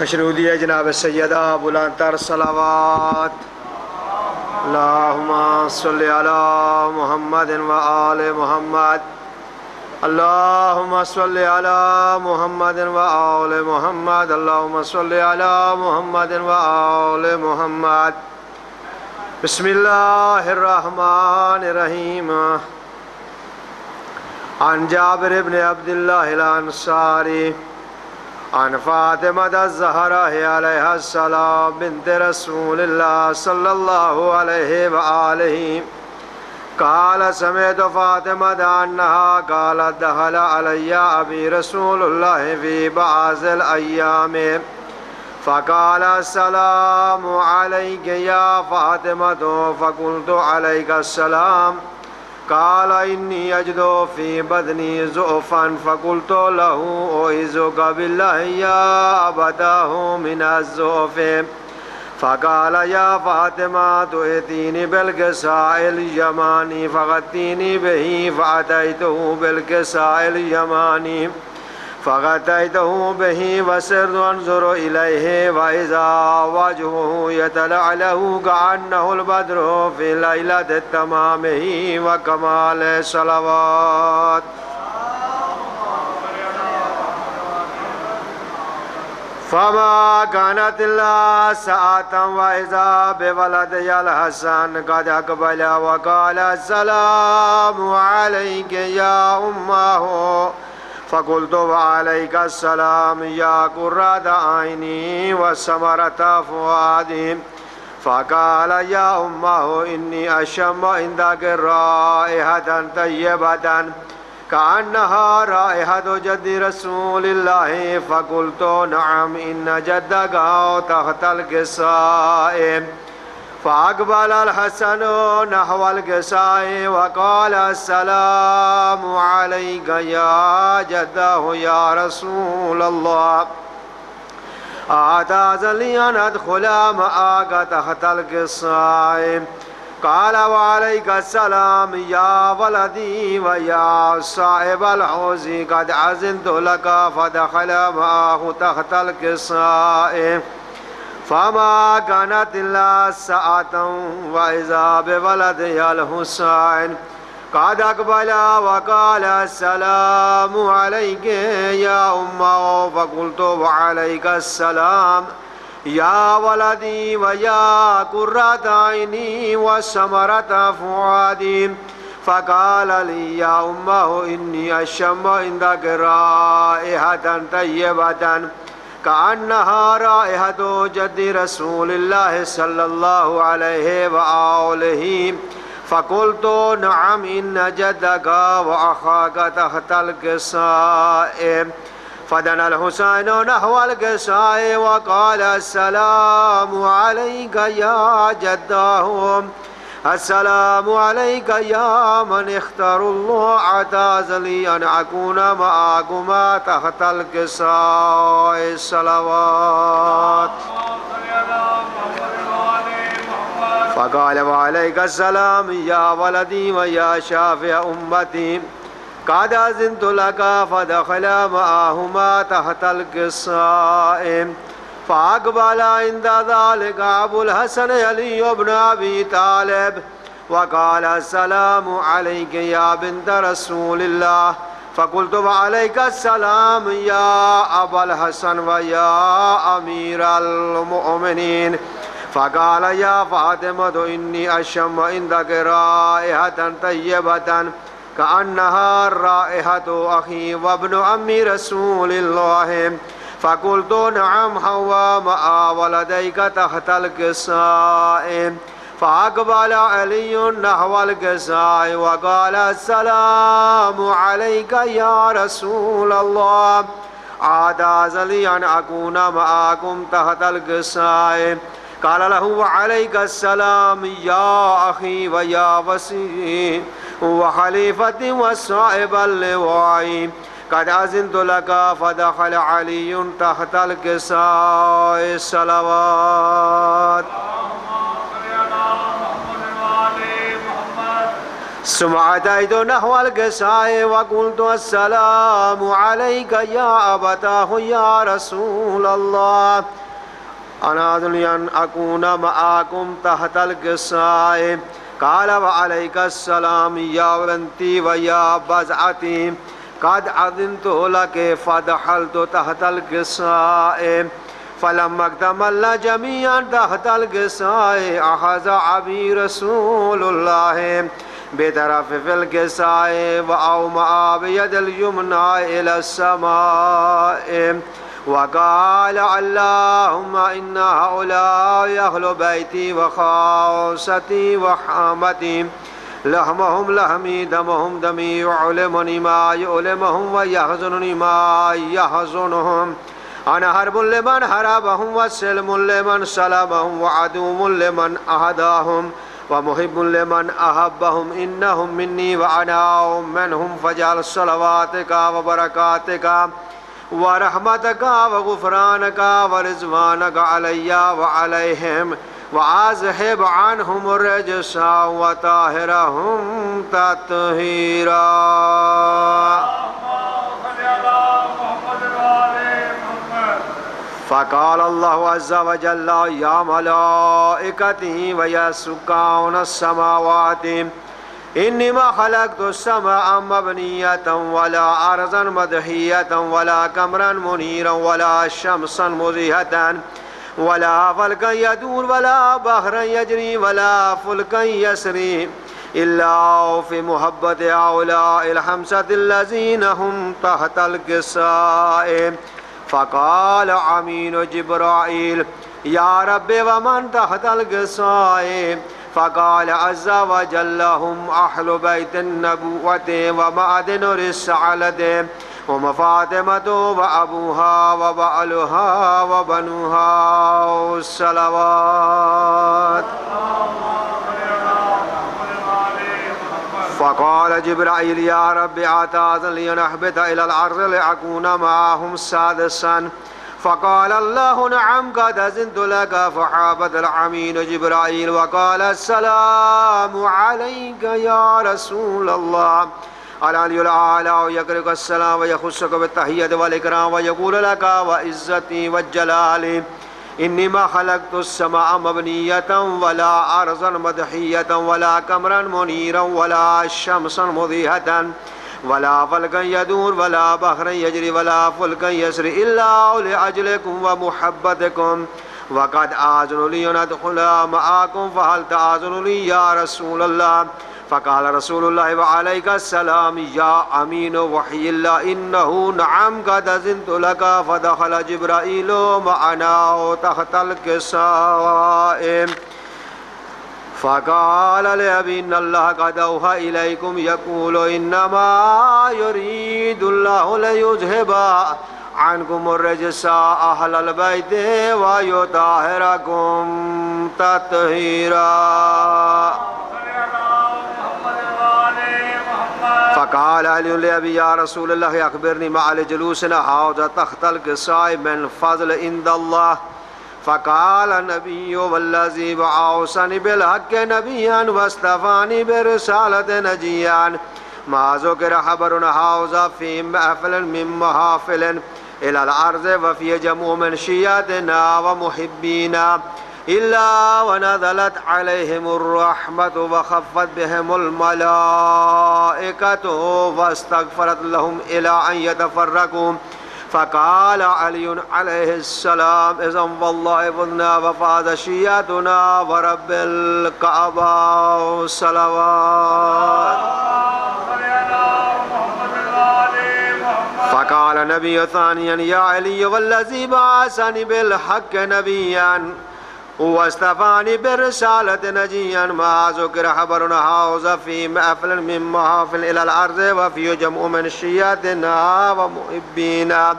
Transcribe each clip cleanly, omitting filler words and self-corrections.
खशरूदी है जनाब सैयदा बुलंदतर सलावात अल्लाहुम्मा सल्लि अला मुहम्मद व आले मुहम्मद अल्लाहुम्मा सल्लि अला मुहम्मद व आले मुहम्मद अल्लाहुम्मा सल्लि अला मुहम्मद व आले मुहम्मद बिस्मिल्लाहिर रहमानिर रहीम अन जाबिर इब्न अब्दुल्लाह अल अंसारी अन फातिमा ज़हरा अलैहिस्सलाम बिन्त रसूलिल्लाह सल्लल्लाहु अलैहि व आलिहि क़ाल समिअतु फातिमा अन्नहा क़ालत दख़ल अलैया अबी रसूलुल्लाह फ़ी बअज़िल अय्याम फ़क़ाल अस्सलामु अलैका या फ़ातिमतु फ़क़ुल्तु अलैका अस्सलाम क़ाल इन्नी अजिदु फ़ी बदनी ज़ुअफ़न फ़क़ुल्तु लहू उईज़ुका बिल्लाहि या अबताहु मिनज़्ज़ुअफ़ फ़क़ाल या फ़ातिमा तुअतीनी बिल्किसाइल यमानी फ़ग़त्तीनी बिही फ़अतैतुहु बिल्किसाइल यमानी फ़ग़तैतुहु बिही वसिरतु अंज़ुरु इलैहि वइज़ा वजहुहु यतलअलहु कअन्नहुल बद्रु फ़ी लैलति तमामिही व कमालि सलावत। फमा कानत इल्ला सअतन वइज़ा बिवलदिल हसन क़द अक़बल व क़ाल अस्सलामु अलैका या उम्महु फ़क़ुल्तु वअलैका अस्सलाम या क़ुर्रता ऐनी व समरता फ़ुआदी फ़क़ाल या उम्महु इन्नी अशम्मु इंदक राइहतन तय्यबतन कअन्नहा राइहतु जद्दी रसूलिल्लाहि फ़क़ुल्तु नअम इन्न जद्दक तहतल किसाए फ़अक़बल अल हसन नहवल किसाए व क़ाल अस्सलामु अलैका या जद्दहु या रसूलल्लाह अताज़नी अन अदख़ुल मअक तहतल किसाए क़ाल व अलैका अस्सलाम या वलदी व या साहिबल हौज़ि क़द अज़िनतु लका फ़दख़ल मअहु तहतल किसाए फमा कानत इल्ला सअतन वइज़ा बिवलदिल हुसैन क़द अक़बल व क़ाल अस्सलामु अलैका या उम्महु फ़क़ुल्तु वअलैका अस्सलाम या वलदी व या क़ुर्रता ऐनी व समरता फ़ुआदी फ़क़ाल ली या उम्महु इन्नी अशम्मु इंदक राइहतन तय्यबतन कअन्नहा राइहतु जद्दी रसूलिल्लाह सल्लल्लाहु अलैहि व आलिहि फ़क़ुल्तु नअम इन्न जद्दक व अख़ाक तहतल किसाए फ़दनल हुसैन नहवल किसाए व क़ाल अस्सलामु अलैका या जद्दहु अस्सलामु अलैका या मन इख्तारल्लाह अताज़ली अन अकूना मअकुमा तहतल किसाए सलावत। फ़क़ाल व अलैका अस्सलाम या वलदी व या शाफ़िअ उम्मती क़द अज़िनतु लका फ़दख़ल मअहुमा तहतल किसाए फ़अक़बल इंद ज़ालिका अबुल हसन अली इब्न अबी तालिब व क़ाल अस्सलामु अलैका या बिन्त रसूलिल्लाह फ़क़ुल्तु वअलैका अस्सलाम या अबल हसन व या अमीरल मुअमिनीन फ़क़ाल या फ़ातिमतु इन्नी अशम्मु इंदक राइहतन तय्यबतन कअन्नहा राइहतु अख़ी व इब्न अम्मी रसूलिल्लाह फ़क़ुल्तु नअम हुवा मअ वलदैका तहतल किसाए फ़अक़बल अलियुन नहवल किसाए व क़ाल अस्सलामु अलैका या रसूलल्लाह अताज़ली अन अकूना मअकुम तहतल किसाए क़ाल लहू व अलैका अस्सलाम या अख़ी व या वसी व ख़लीफ़ती व साहिबल लिवाई क़द अज़िनतु लका फ़दख़ल अलियुन तहतल किसाए सलावत। ثم أتيت نحو القصاء وقلت السلام عليك يا أبتاه يا رسول الله أنا أدري أن أكون معكم تحت القصاء قال وعليك السلام يا بنتي ويا بزعتي قد أذنت لك فدخلت تحت القصاء فلما اكتملنا جميعا تحت القصاء أخذ أبي رسول الله بطرف في القصاء وأومأ بيد اليمنى إلى السماء وقال اللهم إن هؤلاء أهل بيتي وخاصتي وحامتي لحمهم لحمي دمهم دمي يعلمني ما يعلمهم ويحزنني ما يحزنهم أنا حرب لمن حربهم وسلم لمن سلمهم وعدو لمن أهداهم ومحب لمن أحبهم إنهم مني وأنا منهم فاجعل صلواتك وبركاتك ورحمتك وغفرانك ورضوانك علي وعليهم وأذهب عنهم الرجس وطهرهم تطهيرا. فقال الله عز وجل يا ملائكتي ويا سكان السماوات إنما خلقت السماء مبنية ولا أرضا مدحية ولا قمرا منيرا ولا شمسا مضيئة ولا فلكا يدور ولا بحرا يجري ولا فلكا يسري إلا في محبة هؤلاء الخمسة الذين هم تحت القصاء. فقال أمين جبرائيل يا رب ومن تحت القصاء؟ فقال عز وجل هم أهل بيت النبوة ومعدن الرسالة هم فاطمة وأبوها وبعلها وبنوها الصلوات. فقال جبرائيل يا رب أتأذن لي أن أهبط إلى الأرض لأكون معهم سادسا؟ فقال الله نعم قد أذنت لك. فحابت الأمين جبرائيل وقال السلام عليك يا رسول الله. العلي الأعلى يقرئك السلام ويخصك بالتحية والإكرام ويقول لك وعزتي والجلال إنما خلقت السماء مبنية ولا أرضا مدحية ولا قمرا منيرا ولا شمسا مضيئة ولا فلكا يدور ولا بحرا يجري ولا فلكا يسري إلا لأجلكم ومحبتكم وقد آذن لي أن أدخل معكم فهل تآذن لي يا رسول الله؟ فقال رسول الله وعليك السلام يا أمين وحي الله إنه نعم قد أذنت لك. فدخل جبرائيل معنا تحت القصاء فقال لأبي إن الله قد أوحى إليكم يقول إنما يريد الله ليذهب عنكم الرجس أهل البيت ويطهركم تطهيرا. فقال علي لأبي يا رسول الله أخبرني مع جلوسنا هذا تحت القصاء من فضل عند الله. فقال النبي والذي بعثني بالحق نبيا واصطفاني برسالة نجيا ما ذكر خبر هذا في محفل من محافل إلى الأرض وفي جمع من شيعتنا ومحبينا إلا ونزلت عليهم الرحمة وخفت بهم الملائكة واستغفرت لهم إلى أن يتفرقوا. فقال علي عليه السلام إذن والله فزنا وفاز شيعتنا ورب الكعبة صلوات. فقال النبي ثانيا يا علي والذي بعثني بالحق نبيا واصطفاني بالرسالة نجيا ما ذكر خبرنا هذا في محفل من محافل إلى الأرض وفي جمع من شيعتنا ومحبينا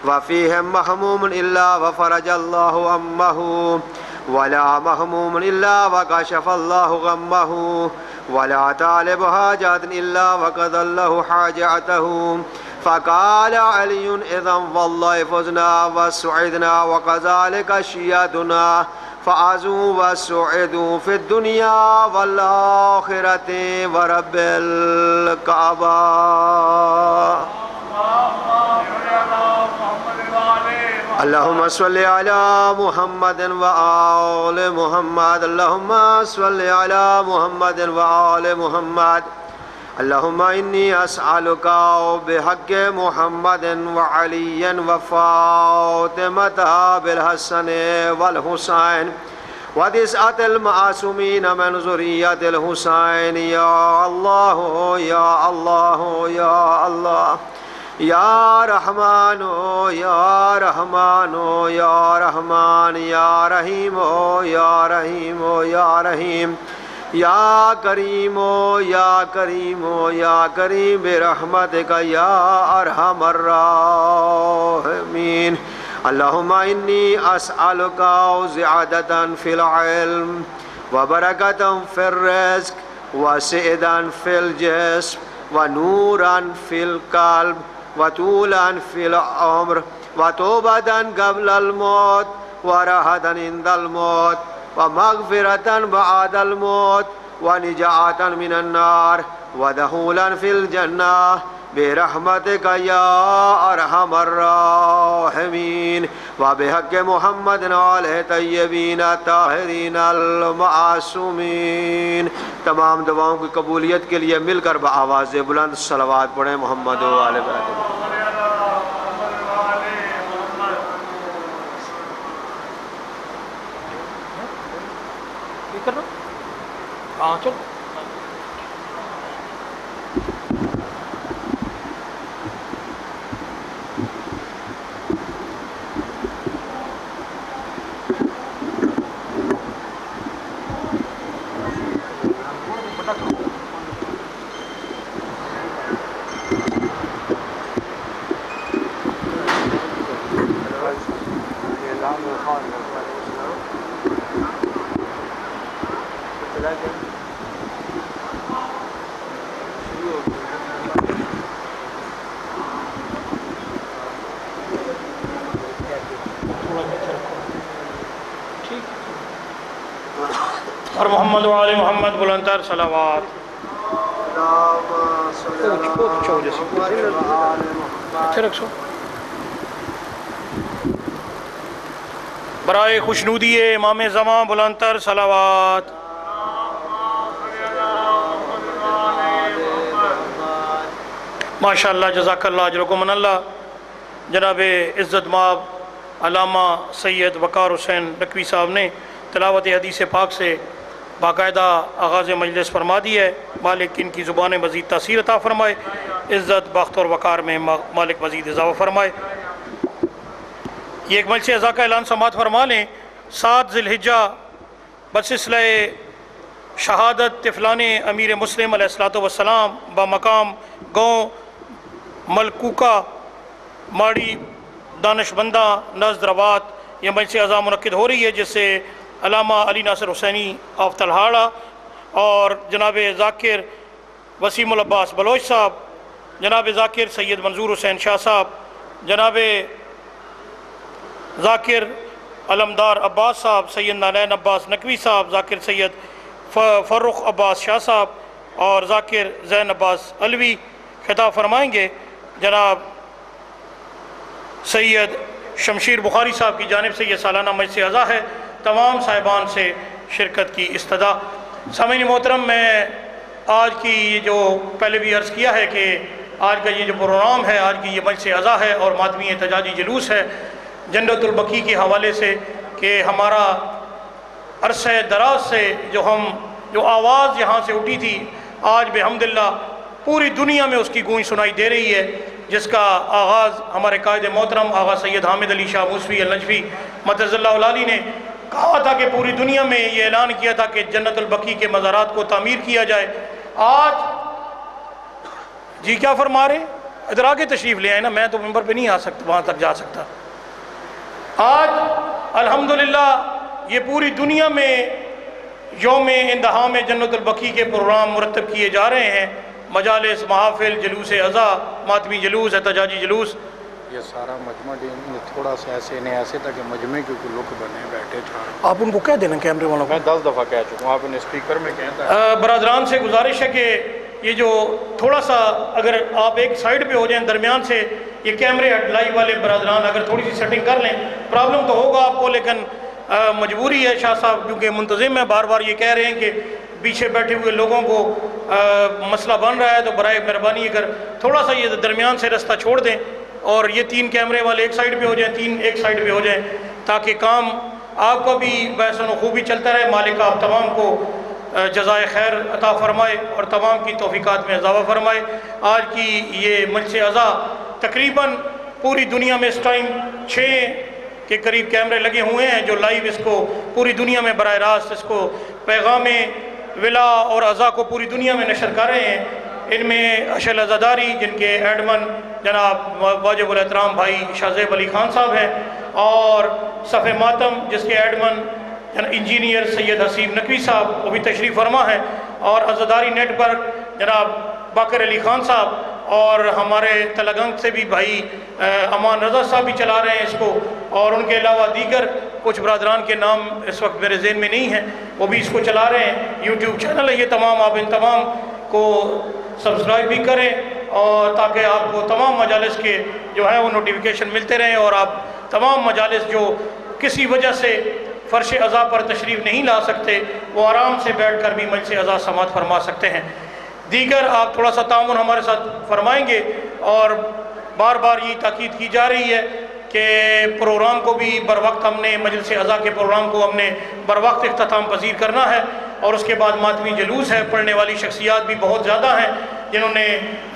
وفيهم مهموم إلا وفرج الله همه ولا مهموم إلا وكشف الله غمه ولا طالب حاجات إلا وقضى الله حاجته. فقال علي إذن والله فزنا وسعدنا وكذلك شيعتنا. फ़ाज़ू व सुइदू फ़िद्दुनिया वल आखिरति व रब्बिल काबा। अल्लाहुम्मा सल्लि अला मुहम्मदिन व आले मुहम्मद। अल्लाहुम्मा सल्लि अला मुहम्मदिन व आले मुहम्मद। अल्लाहुम्मा इन्नी अस्अलुका बिहक़्क़ि मुहम्मदिन व अलीयन व फ़ातिमता बिल हसन वल हुसैन व तिस्अतिल मासूमीन मिन ज़ुर्रिय्यतिल हुसैन। या अल्लाह या अल्लाह या अल्लाह या रहमानो या रहमानो या रहमान या रहीमो या रहीमो या रहीम या करीमो या करीमो या करीम बिरहमतिका या अरहमर राहिमीन। अल्लाहुम्मा इन्नी अस्अलुका ज़ियादतन फ़िल इल्म व बरकतन फ़िर रिज़्क़ व सअदतन फ़िल जिस्म व नूरन फ़िल क़ल्ब व तूलन फ़िल उम्र व तौबतन क़ब्लल मौत व राहतन इंदल मौत व मग़फ़िरतन बअदल मौत व निजातन मिनन नार व दुख़ूलन फ़िल जन्नह बिरहमतिका या अरहमर राहिमीन व बिहक़्क़ि मुहम्मदिन आलिहि तय्यबीन ताहिरीन अल मासूमीन। तमाम दुआओं की कबूलियत के लिए मिलकर बआवाज़ बुलंद सलवात पढ़ें। मोहम्मद व आले चलो। और मोहम्मद वाले मोहम्मद बुलंदर सलावात। बराए खुशनूदी इमाम ज़मां बुलंदर सलावात। माशाअल्लाह जज़ाकल्लाह अजरकुमुल्लाह। जनाब इज़्ज़त माब अल्लामा सैयद वक़ार हुसैन नकवी साहब ने तिलावत हदीस पाक से बाकायदा आगाज़ मजलिस फरमा दी है। मालिक इनकी ज़ुबान मज़ीद तासीर अता फ़रमाए, इज़्ज़त बख्त और वक़ार में मालिक मज़ीद इज़ाफ़ा फ़रमाए। ये एक मजलिस अज़ा का ऐलान समात फरमा लें। 7 ज़िलहिज्जा बसिलसिला शहादत तिफ़लान अमीर मुस्लिम अलैहिस्सलातु वस्सलाम बमकाम गाँव मलकूका माड़ी दानिशमंदा नज़रवात यह मजलिस अज़ा मुनक्किद हो रही है, जिससे अल्लामा अली नासिर हुसैनी ऑफ तलहाड़ा और जनाब ज़ाकिर वसीमुल अब्बास बलोच साहब, जनाब ज़ाकिर सैयद मंजूर हुसैन शाह साहब, जनाब ज़ाकिर अलमदार अब्बास साहब, सैयद नालैन अब्बास नकवी साहब, ज़ाकिर सैयद फ़र्रुख अब्बास शाह साहब और ज़ाकिर ज़ैन अब्बास अलवी खिताब फरमाएँगे। जनाब सैयद शमशीर बुखारी साहब की जानिब से यह सालाना मजलिस अज़ा है। तमाम साहिबान से शिरकत की इस्तदा। सामीन मोहतरम, मैं आज की ये जो पहले भी अर्ज़ किया है कि आज का ये जो प्रोग्राम है, आज की ये मजलिस अज़ा है और मातमी एहतजाजी जुलूस है जन्नतुल बकी के हवाले से कि हमारा अरसे दराज से जो आवाज़ यहाँ से उठी थी, आज बेहम्दुलिल्लाह पूरी दुनिया में उसकी गूंज सुनाई दे रही है, जिसका आगाज़ हमारे कायद मोहतरम आगा सैयद हामिद अली शाह मूसवी अल-नजफ़ी मदज़ल्लाहु अली ने कहा था कि पूरी दुनिया में ये ऐलान किया था कि जन्नतुल बकी के मज़ारात को तामीर किया जाए। आज जी क्या फरमा रहे, इधर आगे तशरीफ़ ले आए ना, मैं तो मिंबर पे नहीं आ सकता, वहाँ तक जा सकता। आज अल्हम्दुलिल्लाह ये पूरी दुनिया में यौम इंतहा में जन्नतुल बकी के प्रोग्राम मुरतब किए जा रहे हैं। मजालिस, महाफिल, जुलूस अज़ा, मातमी जुलूस, एहतजाजी जुलूस ये सारा मजमा थोड़ा सा ऐसे नहीं ऐसे ताकि मजमे की कोई लुक बने बैठे चार। आप उनको कह देना कैमरे वालों को। मैं 10 दफ़ा कह चुका हूँ, आप उन्हें स्पीकर में कहता है। बरादरान से गुजारिश है कि ये जो थोड़ा सा अगर आप एक साइड पे हो जाएं दरमियान से, ये कैमरे लाइव वाले बरादरान अगर थोड़ी सी सेटिंग कर लें, प्रॉब्लम तो होगा आपको लेकिन मजबूरी है शाह साहब, क्योंकि मुंतजिम है, बार बार ये कह रहे हैं कि पीछे बैठे हुए लोगों को मसला बन रहा है, तो बराए मेहरबानी अगर थोड़ा सा ये दरमियान से रास्ता छोड़ दें और ये 3 कैमरे वाले एक साइड पे हो जाएं, 3 एक साइड पे हो जाएं, ताकि काम आपका भी बहसन खूबी चलता रहे। मालिक आप तमाम को जज़ाए खैर अता फ़रमाए और तमाम की तौफ़ीक़ात में इज़ाफ़ा फ़रमाए। आज की ये मजलिस अज़ा तकरीबन पूरी दुनिया में इस टाइम 6 के करीब कैमरे लगे हुए हैं जो लाइव इसको पूरी दुनिया में बराह रास्त इसको पैगाम विला और अज़ा को पूरी दुनिया में नशर कर रहे हैं। इनमें अशल अज़ादारी जिनके एडमन जनाब वाजिबुल एहतराम भाई शाहज़ेब अली खान साहब हैं, और सफ़े मातम जिसके एडमन इंजीनियर सैयद हसीब नकवी साहब वो भी तशरीफ़ फरमा है, और अज़ादारी नेटवर्क जनाब बाकर अली खान साहब, और हमारे तलगंग से भी भाई अमान रज़ा साहब भी चला रहे हैं इसको, और उनके अलावा दीगर कुछ बरादरान के नाम इस वक्त मेरे ज़हन में नहीं हैं, वो भी इसको चला रहे हैं। यूट्यूब चैनल है ये तमाम, आप इन तमाम को सब्सक्राइब भी करें और ताकि आपको तमाम मजालिस के जो है वो नोटिफिकेशन मिलते रहें, और आप तमाम मजालिस जो किसी वजह से फ़र्श अज़ा पर तशरीफ़ नहीं ला सकते वो आराम से बैठ कर भी मजलिस अज़ा समाअत फरमा सकते हैं। दीगर आप थोड़ा सा तामुन हमारे साथ फरमाएंगे, और बार बार ये ताकीद की जा रही है कि प्रोग्राम को भी बर वक्त हमने मजलिस अज़ा के प्रोग्राम को हमने बर वक्त इख्तिताम पजीर करना है, और उसके बाद मातमी जलूस है। पढ़ने वाली शख्सियात भी बहुत ज़्यादा हैं जिन्होंने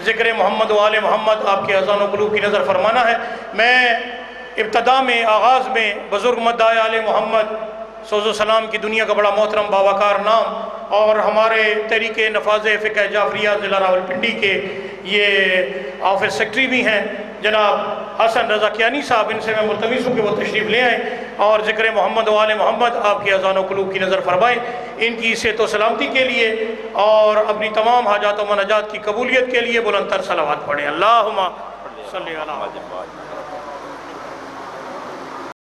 ज़िक्र मोहम्मद व आले मोहम्मद आपके अज़ान व क़ुलूब की नज़र फरमाना है। मैं इब्तदा में आगाज़ में बुज़ुर्ग मद्दाए आले मोहम्मद सोज़ो सलाम की दुनिया का बड़ा मोहतरम बावकार नाम और हमारे तहरीके नफाज़ फ़िक़्ह जाफ़रिया ज़िला रावलपिंडी के ये ऑफिस सेक्रेटरी भी हैं जनाब हसन रज़ा कियानी साहब, इनसे मैं मुल्तमिस हूँ कि वो तशरीफ़ ले आएँ और ज़िक्र मोहम्मद व आले मोहम्मद आपकी अज़ान व क़ुलूब की नज़र फरमाएँ, इनकी सेहत व सलामती के लिए और अपनी तमाम हाजात व मनाजात की कबूलियत के लिए बुलंदतर सलावत पढ़ें। अल्लाहुम्मा सल्ली अला